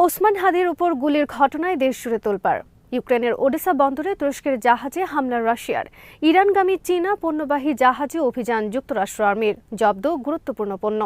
ওসমান হাদির উপর গুলির ঘটনায় দেশ জুড়ে তোলপাড়। ইউক্রেনের ওডেসা বন্দরে তুরস্কের জাহাজে হামলা রাশিয়ার। ইরানগামী চীনা পণ্যবাহী জাহাজে অভিযান যুক্তরাষ্ট্র আর্মির। জব্দ গুরুত্বপূর্ণ পণ্য।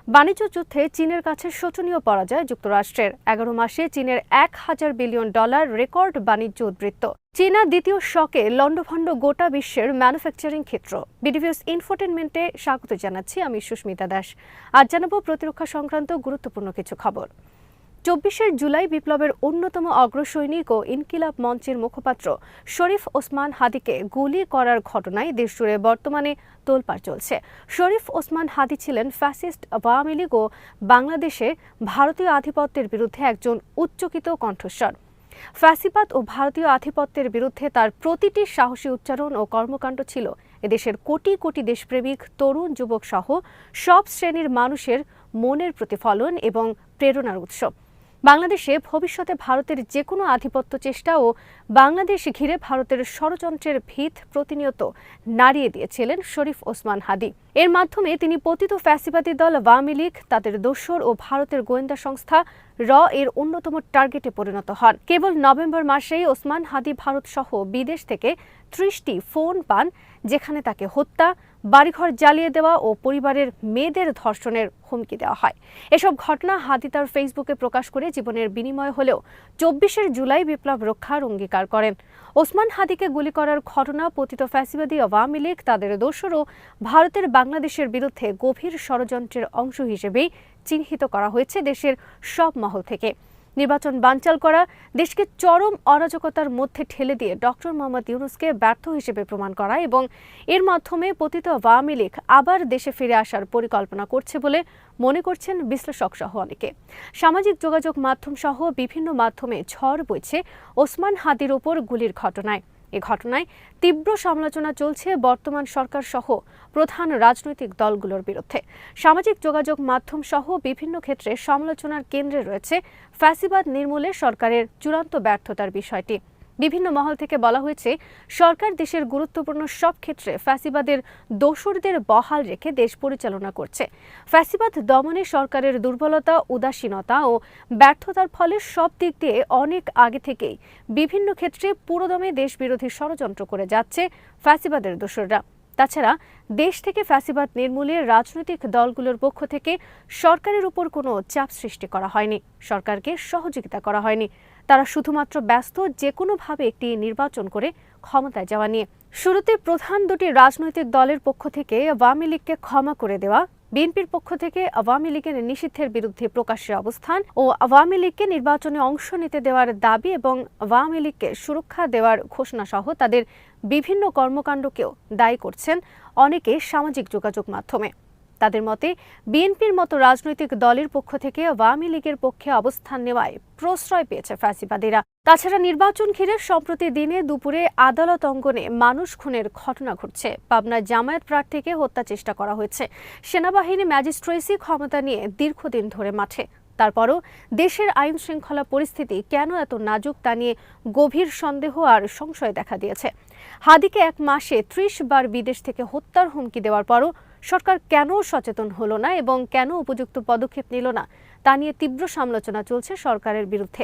বাণিজ্য যুদ্ধে চীনের কাছে শোচনীয় পরাজয় যুক্তরাষ্ট্রের। 11 মাসে চীনের $1000 বিলিয়ন রেকর্ড বাণিজ্য উদ্বৃত্ত। চীনা দ্বিতীয় শকে লন্ডভন্ড গোটা বিশ্বের ম্যানুফ্যাকচারিং ক্ষেত্র। বিডিভিউস ইনফোটেনমেন্টে স্বাগত জানাচ্ছি, আমি সুস্মিতা দাস। আজ জানাবো প্রতিরক্ষা সংক্রান্ত গুরুত্বপূর্ণ কিছু খবর। 24 জুলাই বিপ্লবের অন্যতম অগ্রসৈনিক ও ইনকিলাব মঞ্চের মুখপাত্র শরীফ ওসমান হাদিকে গুলি করার ঘটনায় দেশজুড়ে বর্তমানে তোলপাড় চলছে। শরীফ ওসমান হাদি ছিলেন ফ্যাসিস্ট আওয়ামী লীগ ও বাংলাদেশে ভারতীয় আধিপত্যের বিরুদ্ধে একজন উচ্চকিত কণ্ঠস্বর। ফ্যাসিবাদ ও ভারতীয় আধিপত্যের বিরুদ্ধে তার প্রতিটি সাহসী উচ্চারণ ও কর্মকাণ্ড ছিল এদেশের কোটি কোটি দেশপ্রেমিক তরুণ যুবক সহ সব শ্রেণীর মানুষের মনের প্রতিফলন এবং প্রেরণার উৎস। বাংলাদেশে ভবিষ্যতে ভারতের যে কোনো আধিপত্য চেষ্টা ও বাংলাদেশ ঘিরে ভারতের ষড়যন্ত্রের ভিত প্রতিনিয়ত নাড়িয়ে দিয়েছিলেন শরীফ ওসমান হাদি। এর মাধ্যমে তিনি পতিত ফ্যাসিবাদী দল আওয়ামী লীগ, তাদের দোসর ও ভারতের গোয়েন্দা সংস্থা এর অন্যতম টার্গেটে পরিণত হন। কেবল নভেম্বর মাসেই ওসমান হাদি ভারত সহ বিদেশ থেকে 30টি ফোন পান, যেখানে তাকে হত্যা, বাড়িঘর জ্বালিয়ে দেওয়া ও পরিবারের মেয়েদের ধর্ষণের হুমকি দেওয়া হয়। এসব ঘটনা হাদি তার ফেসবুকে প্রকাশ করে জীবনের বিনিময় হলেও 24 জুলাই বিপ্লব রক্ষার অঙ্গীকার করেন। ওসমান হাদিকে গুলি করার ঘটনা পতিত ফ্যাসিবাদী আওয়ামী লীগ, তাদের দোসর ও ভারতের বাংলাদেশের বিরুদ্ধে গভীর ষড়যন্ত্রের অংশ হিসেবেই চিহ্নিত করা হয়েছে দেশের সব মহল থেকে। নির্বাচন বানচাল করা, দেশকে চরম অরাজকতার মধ্যে ঠেলে দিয়ে ডক্টর মোহাম্মদ ইউনূসকে ব্যর্থ হিসেবে প্রমাণ করা এবং এর মাধ্যমে পতিত আওয়ামী লীগ আবার দেশে ফিরে আসার পরিকল্পনা করছে বলে মনে করছেন বিশ্লেষক সহ অনেকে। সামাজিক যোগাযোগ মাধ্যম সহ বিভিন্ন মাধ্যমে ঝড় বইছে ওসমান হাদির ওপর গুলির ঘটনায়। এ ঘটনায় তীব্র সমালোচনা চলছে বর্তমান সরকার সহ প্রধান রাজনৈতিক দলগুলোর বিরুদ্ধে। সামাজিক যোগাযোগ মাধ্যম সহ বিভিন্ন ক্ষেত্রে সমালোচনার কেন্দ্রে রয়েছে ফ্যাসিবাদ নির্মূলে সরকারের চূড়ান্ত ব্যর্থতার বিষয়টি। বিভিন্ন মহল থেকে বলা হয়েছে, সরকার দেশের গুরুত্বপূর্ণ সব ক্ষেত্রে ফ্যাসিবাদের দোসরদের বহাল রেখে দেশ পরিচালনা করছে। ফ্যাসিবাদ দমনে সরকারের দুর্বলতা, উদাসীনতা ও ব্যর্থতার ফলে সব দিক দিয়ে অনেক আগে থেকেই বিভিন্ন ক্ষেত্রে পুরোদমে দেশবিরোধী ষড়যন্ত্র করে যাচ্ছে ফ্যাসিবাদের দোসররা। তাছাড়া দেশ থেকে ফ্যাসিবাদ নির্মূলে রাজনৈতিক দলগুলোর পক্ষ থেকে সরকারের উপর কোনো চাপ সৃষ্টি করা হয়নি, সরকারকে সহযোগিতা করা হয়নি। তারা শুধুমাত্র ব্যস্ত যে কোনোভাবে একটি নির্বাচন করে ক্ষমতায় যাওয়া নিয়ে। শুরুতে প্রধান দুটি রাজনৈতিক দলের পক্ষ থেকে আওয়ামী লীগকে ক্ষমা করে দেওয়া, বিএনপির পক্ষ থেকে আওয়ামী লীগের নিষিদ্ধের বিরুদ্ধে প্রকাশ্যে অবস্থান ও আওয়ামী লীগকে নির্বাচনে অংশ নিতে দেওয়ার দাবি এবং আওয়ামী লীগকে সুরক্ষা দেওয়ার ঘোষণা সহ তাদের বিভিন্ন কর্মকাণ্ডকেও দায়ী করছেন অনেকে সামাজিক যোগাযোগ মাধ্যমে। তাদের মতে, বিএনপির মতো রাজনৈতিক দলের পক্ষ থেকে আওয়ামী লীগের পক্ষে অবস্থান নেওয়ায় প্রশ্রয় পেয়েছে ফ্যাসিবাদীরা। তাছাড়া নির্বাচন ঘিরে সম্প্রতি দিনে দুপুরে আদালত অঙ্গনে মানুষ খুনের ঘটনা ঘটছে। পাবনার জামায়াত প্রার্থীকে হত্যা চেষ্টা করা হয়েছে। সেনাবাহিনী ম্যাজিস্ট্রেসি ক্ষমতা নিয়ে দীর্ঘদিন ধরে মাঠে। তারপরও দেশের আইন শৃঙ্খলা পরিস্থিতি কেন এত নাজুক তা নিয়ে গভীর সন্দেহ আর সংশয় দেখা দিয়েছে। হাদিকে 1 মাসে 30 বার বিদেশ থেকে হত্যার হুমকি দেওয়ার পরও সরকার কেন সচেতন হলো না এবং কেন উপযুক্ত পদক্ষেপ নিল না তা নিয়ে তীব্র সমালোচনা চলছে সরকারের বিরুদ্ধে।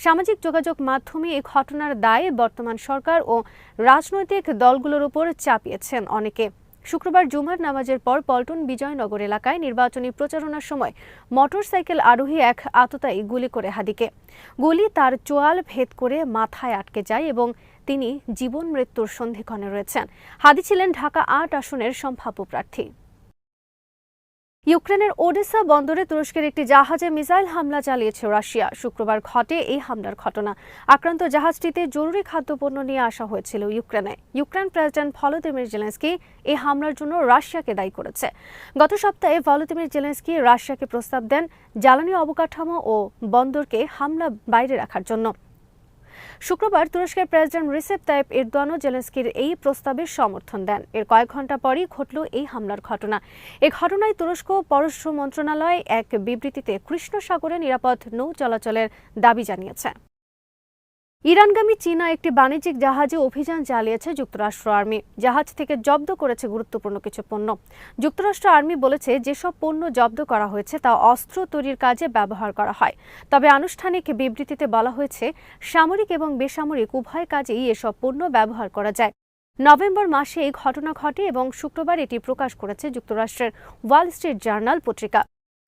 সামাজিক যোগাযোগ মাধ্যমে এই ঘটনার দায়ে বর্তমান সরকার ও রাজনৈতিক দলগুলোর উপর চাপিয়েছেন অনেকে। শুক্রবার জুমার নামাজের পর পল্টন বিজয়নগর এলাকায় নির্বাচনী প্রচারণার সময় মোটরসাইকেল আরোহী এক আততায়ী গুলি করে হাদিকে। গুলি তার চোয়াল ভেদ করে মাথায় আটকে যায় এবং তিনি জীবন মৃত্যুর সন্ধিক্ষণে রয়েছেন। হাদি ছিলেন ঢাকা 8 আসনের সম্ভাব্য প্রার্থী। ইউক্রেনের ওডেসা বন্দরে তুরস্কের একটি জাহাজে মিসাইল হামলা চালিয়েছে রাশিয়া। শুক্রবার ঘটে এই হামলার ঘটনা। আক্রান্ত জাহাজটিতে জরুরি খাদ্যপণ্য নিয়ে আসা হয়েছিল ইউক্রেনে। ইউক্রেন প্রেসিডেন্ট ভলোদিমির জেলেনস্কি এই হামলার জন্য রাশিয়াকে দায়ী করেছে। গত সপ্তাহে ভলোদিমির জেলেনস্কি রাশিয়াকে প্রস্তাব দেন জ্বালানি অবকাঠামো ও বন্দরকে হামলা বাইরে রাখার জন্য। শুক্রবার তুরস্কের প্রেসিডেন্ট রিসেপ তাইপ এরদোয়ানও জেলেনস্কির এই প্রস্তাবের সমর্থন দেন। এর কয়েক ঘন্টা পরই ঘটল এই হামলার ঘটনা। এ ঘটনায় তুরস্ক পররাষ্ট্র মন্ত্রণালয় এক বিবৃতিতে কৃষ্ণ সাগরে নিরাপদ নৌ চলাচলের দাবি জানিয়েছে। ইরানগামী চীনা একটি বাণিজ্যিক জাহাজে অভিযান চালিয়েছে যুক্তরাষ্ট্র আর্মি। জাহাজ থেকে জব্দ করেছে গুরুত্বপূর্ণ কিছু পণ্য। যুক্তরাষ্ট্র আর্মি বলেছে, যেসব পণ্য জব্দ করা হয়েছে তা অস্ত্র তৈরির কাজে ব্যবহার করা হয়। তবে আনুষ্ঠানিক বিবৃতিতে বলা হয়েছে, সামরিক এবং বেসামরিক উভয় কাজেই এসব পণ্য ব্যবহার করা যায়। নভেম্বর মাসে এই ঘটনা ঘটে এবং শুক্রবার এটি প্রকাশ করেছে যুক্তরাষ্ট্রের ওয়াল স্ট্রিট জার্নাল পত্রিকা।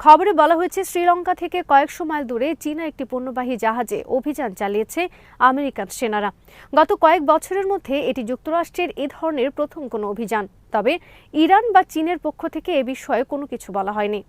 খবরে বলা হয়েছে, শ্রীলঙ্কা থেকে কয়েকশো মাইল দূরে চীনা একটি পণ্যবাহী জাহাজে অভিযান চালিয়েছে আমেরিকান সেনারা। গত কয়েক বছরের মধ্যে এটি যুক্তরাষ্ট্রের এ ধরনের প্রথম কোনো অভিযান। তবে ইরান বা চীনের পক্ষ থেকে এ বিষয়ে কোনো কিছু বলা হয়নি।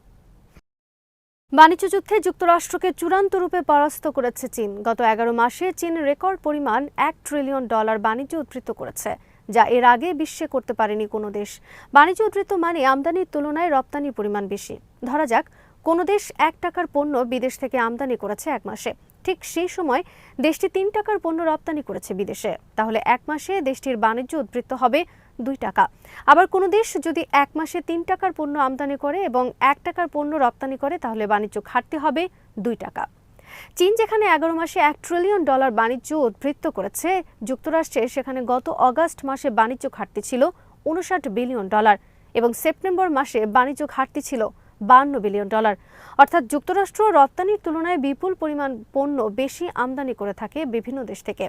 বাণিজ্য যুদ্ধে যুক্তরাষ্ট্রকে চূড়ান্ত রূপে পরাস্ত করেছে চীন। গত 11 মাসে চীন রেকর্ড পরিমাণ $1 ট্রিলিয়ন বাণিজ্য উদ্ধৃত করেছে, যা এর আগে বিশ্বে করতে পারেনি কোনো দেশ। বাণিজ্য উদ্ধৃত মানে আমদানির তুলনায় রপ্তানির পরিমাণ বেশি। ধরা যাক, কোনো দেশ $1 পণ্য বিদেশ থেকে আমদানি করেছে 1 মাসে। ঠিক সেই সময় দেশটি $3 পণ্য রপ্তানি করেছে বিদেশে। তাহলে 1 মাসে দেশটির বাণিজ্য উদ্ধৃত হবে $2। আবার কোনো দেশ যদি 1 মাসে $3 পণ্য আমদানি করে এবং $1 পণ্য রপ্তানি করে, তাহলে বাণিজ্য ঘাটতি হবে $2। চীন যেখানে 11 মাসে $1 ট্রিলিয়ন বাণিজ্য উদ্ধৃত করেছে যুক্তরাষ্ট্রে, সেখানে গত অগাস্ট মাসে বাণিজ্য ঘাটতি ছিল $59 বিলিয়ন এবং সেপ্টেম্বর মাসে বাণিজ্য ঘাটতি ছিল $52 বিলিয়ন। অর্থাৎ যুক্তরাষ্ট্র রপ্তানির তুলনায় বিপুল পরিমাণ পণ্য বেশি আমদানি করে থাকে বিভিন্ন দেশ থেকে।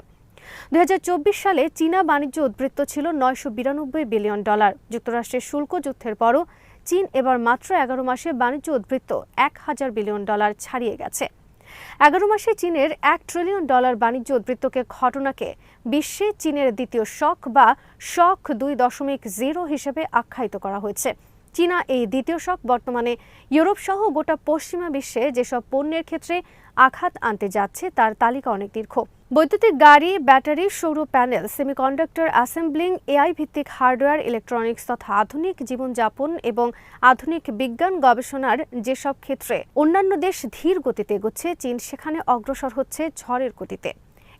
2024 সালে চীনা বাণিজ্য উদ্ধৃত ছিল $992 বিলিয়ন। যুক্তরাষ্ট্রের শুল্ক যুদ্ধের পরও চীন এবার মাত্র 11 মাসে বাণিজ্য উদ্ধৃত $1000 বিলিয়ন ছাড়িয়ে গেছে। 11 মাসে চীনের $1 ট্রিলিয়ন বাণিজ্য উদ্ধৃতকে ঘটনাকে বিশ্বে চীনের দ্বিতীয় শক বা শক 2.0 হিসেবে আখ্যায়িত করা হয়েছে। চীনা এই দ্বিতীয় শক বর্তমানে ইউরোপ সহ গোটা পশ্চিমা বিশ্বে যেসব পণ্যের ক্ষেত্রে আঘাত আনতে যাচ্ছে তার তালিকা অনেক দীর্ঘ। বৈদ্যুতিক গাড়ি, ব্যাটারি, সৌর প্যানেল, সেমিকন্ডাক্টর অ্যাসেম্বলিং, এআই ভিত্তিক হার্ডওয়্যার, ইলেকট্রনিক্স তথা আধুনিক জীবনযাপন এবং আধুনিক বিজ্ঞান গবেষণার যেসব ক্ষেত্রে অন্যান্য দেশ ধীর গতিতে এগোচ্ছে, চীন সেখানে অগ্রসর হচ্ছে ঝড়ের গতিতে।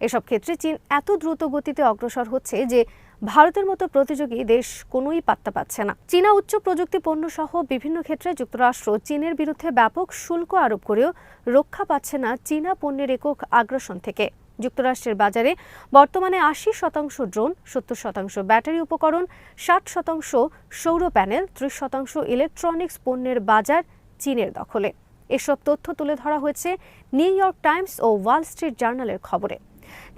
এসব ক্ষেত্রে চীন এত দ্রুত গতিতে অগ্রসর হচ্ছে যে ভারতের মতো প্রতিযোগী দেশ কোনোই পাত্তা পাচ্ছে না। চীনা উচ্চ প্রযুক্তি পণ্য সহ বিভিন্ন ক্ষেত্রে যুক্তরাষ্ট্র চীনের বিরুদ্ধে ব্যাপক শুল্ক আরোপ করেও রক্ষা পাচ্ছে না চীনা পণ্যের একক আগ্রাসন থেকে। যুক্তরাষ্ট্রের বাজারে বর্তমানে 80% ড্রোন, 70% ব্যাটারি উপকরণ, 60% সৌর প্যানেল, 30% ইলেকট্রনিক্স পণ্যের বাজার চীনের দখলে। এসব তথ্য তুলে ধরা হয়েছে নিউ ইয়র্ক টাইমস ও ওয়াল স্ট্রিট জার্নালের খবরে।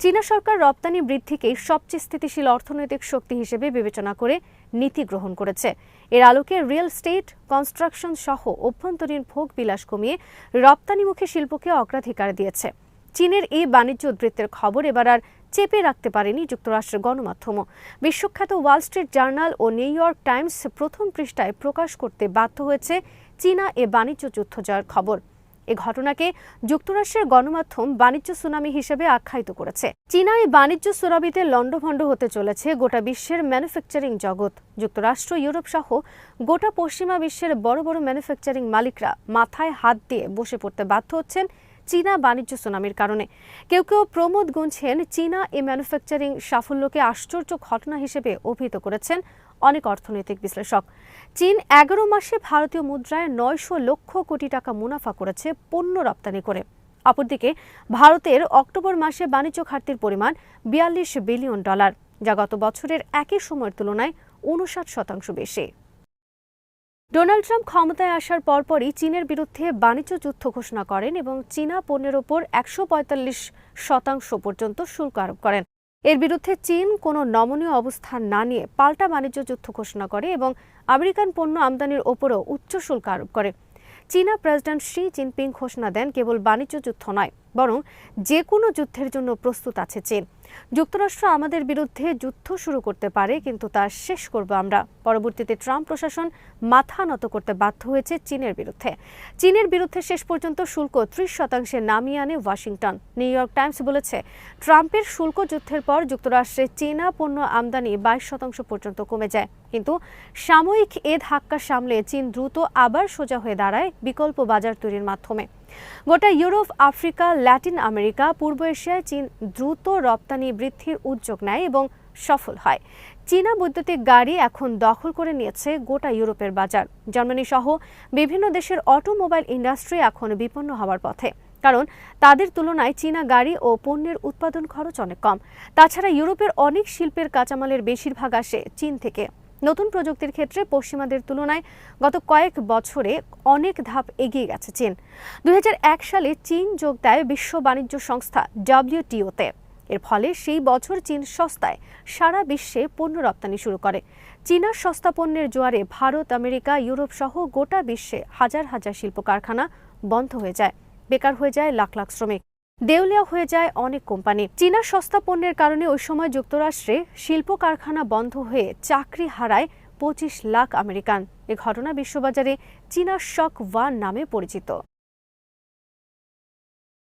চীনা সরকার রপ্তানি বৃদ্ধিকেই সবচেয়ে স্থিতিশীল অর্থনৈতিক শক্তি হিসেবে বিবেচনা করে নীতি গ্রহণ করেছে। এর আলোকে রিয়েল স্টেট, কনস্ট্রাকশন সহ অভ্যন্তরীণ ভোগ বিলাস কমিয়ে রপ্তানিমুখী শিল্পকে অগ্রাধিকার দিয়েছে। চীনের এই বাণিজ্য উদ্ধৃতের খবর এবার আর চেপে রাখতে পারেনি যুক্তরাষ্ট্রের গণমাধ্যমও। বিশ্বখ্যাত ওয়াল স্ট্রিট জার্নাল ও নিউ ইয়র্ক টাইমস প্রথম পৃষ্ঠায় প্রকাশ করতে বাধ্য হয়েছে চীনা এ বাণিজ্য যুদ্ধ জয়ের খবর। এ ঘটনাকে যুক্তরাষ্ট্রের গণমাধ্যম বাণিজ্য সুনামি হিসেবে আখ্যায়িত করেছে। চীনা এই বাণিজ্য সুনামিতে লণ্ডভণ্ড হতে চলেছে গোটা বিশ্বের ম্যানুফ্যাকচারিং জগৎ। যুক্তরাষ্ট্র, ইউরোপ সহ গোটা পশ্চিমা বিশ্বের বড় বড় ম্যানুফ্যাকচারিং মালিকরা মাথায় হাত দিয়ে বসে পড়তে বাধ্য হচ্ছেন চীনা বাণিজ্য সুনামির কারণে। কেউ কেউ প্রমোদ গুনছেন চীনা এই ম্যানুফ্যাকচারিং সাফল্যকে আশ্চর্য ঘটনা হিসেবে অভিহিত করেছেন অনেক অর্থনৈতিক বিশ্লেষক। চীন 11 মাসে ভারতীয় মুদ্রায় 900 লক্ষ কোটি টাকা মুনাফা করেছে পণ্য রপ্তানি করে। অপরদিকে ভারতের অক্টোবর মাসে বাণিজ্য ঘাটতির পরিমাণ $42 বিলিয়ন, যা গত বছরের একই সময়ের তুলনায় 59% বেশি। ডোনাল্ড ট্রাম্প ক্ষমতায় আসার পরপরই চীনের বিরুদ্ধে বাণিজ্য যুদ্ধ ঘোষণা করেন এবং চীনা পণ্যের ওপর 145% পর্যন্ত শুল্ক আরোপ করেন। এর বিরুদ্ধে চীন কোনো নমনীয় অবস্থান না নিয়ে পাল্টা বাণিজ্য যুদ্ধ ঘোষণা করে এবং আমেরিকান পণ্য আমদানির ওপরও উচ্চ শুল্ক আরোপ করে। চীনা প্রেসিডেন্ট শি জিনপিং ঘোষণা দেন, কেবল বাণিজ্য যুদ্ধ নয়, বরং যে কোনো যুদ্ধের জন্য প্রস্তুত আছে চীন। যুক্তরাষ্ট্র আমাদের বিরুদ্ধে যুদ্ধ শুরু করতে পারে, কিন্তু তা শেষ করব আমরা। পরবর্তীতে ট্রাম্প প্রশাসন মাথা নত করতে বাধ্য হয়েছে চীনের বিরুদ্ধে শেষ পর্যন্ত শুল্ক 30% নামিয়ে আনে ওয়াশিংটন। নিউ ইয়র্ক টাইমস বলেছে, ট্রাম্পের শুল্ক যুদ্ধের পর যুক্তরাষ্ট্রে চীনা পণ্য আমদানি 22% পর্যন্ত কমে যায়। কিন্তু সাময়িক এ ধাক্কা সামলে চীন দ্রুত আবার সোজা হয়ে দাঁড়ায় বিকল্প বাজার তৈরির মাধ্যমে। গোটা ইউরোপ, আফ্রিকা, ল্যাটিন আমেরিকা, পূর্ব এশিয়ায় চীন দ্রুত রপ্তানি বৃদ্ধির উদ্যোগ নেয় এবং সফল হয়। চীনা বৈদ্যুতিক গাড়ি এখন দখল করে নিয়েছে গোটা ইউরোপের বাজার। জার্মানি সহ বিভিন্ন দেশের অটোমোবাইল ইন্ডাস্ট্রি এখন বিপন্ন হওয়ার পথে। কারণ তাদের তুলনায় চীনা গাড়ি ও পণ্যের উৎপাদন খরচ অনেক কম। তাছাড়া ইউরোপের অনেক শিল্পের কাঁচামালের বেশিরভাগ আসে চীন থেকে। নতুন প্রযুক্তির ক্ষেত্রে পশ্চিমাদের তুলনায় গত কয়েক বছরে অনেক ধাপ এগিয়ে গেছে চীন। 2001 সালে চীন যোগ দেয় বিশ্ব বাণিজ্য সংস্থা WTO-তে। এর ফলে সেই বছর চীন সস্তায় সারা বিশ্বে পণ্য রপ্তানি শুরু করে। চীনা সস্তা পণ্যের জোয়ারে ভারত, আমেরিকা, ইউরোপ সহ গোটা বিশ্বে হাজার হাজার শিল্প কারখানা বন্ধ হয়ে যায়, বেকার হয়ে যায় লাখ লাখ শ্রমিক, দেউলিয়া হয়ে যায় অনেক কোম্পানি। চীনা সস্তা পণ্যের কারণে ওই সময় যুক্তরাষ্ট্রে শিল্প কারখানা বন্ধ হয়ে চাকরি হারায় 25 লাখ আমেরিকান। এ ঘটনা বিশ্ববাজারে চীনা শক 1 নামে পরিচিত।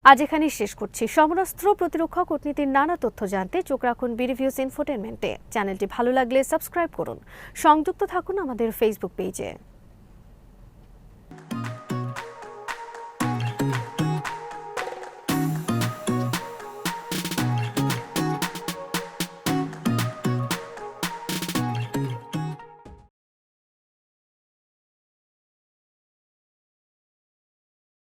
আজ এখানেই শেষ করছি। সমরাস্ত্র, প্রতিরক্ষা, কূটনীতির নানা তথ্য জানতে চোখ রাখুন বিডিভিউজ ইনফোটেইনমেন্টে। চ্যানেলটি ভালো লাগলে সাবস্ক্রাইব করুন। সংযুক্ত থাকুন আমাদের ফেসবুক পেজে।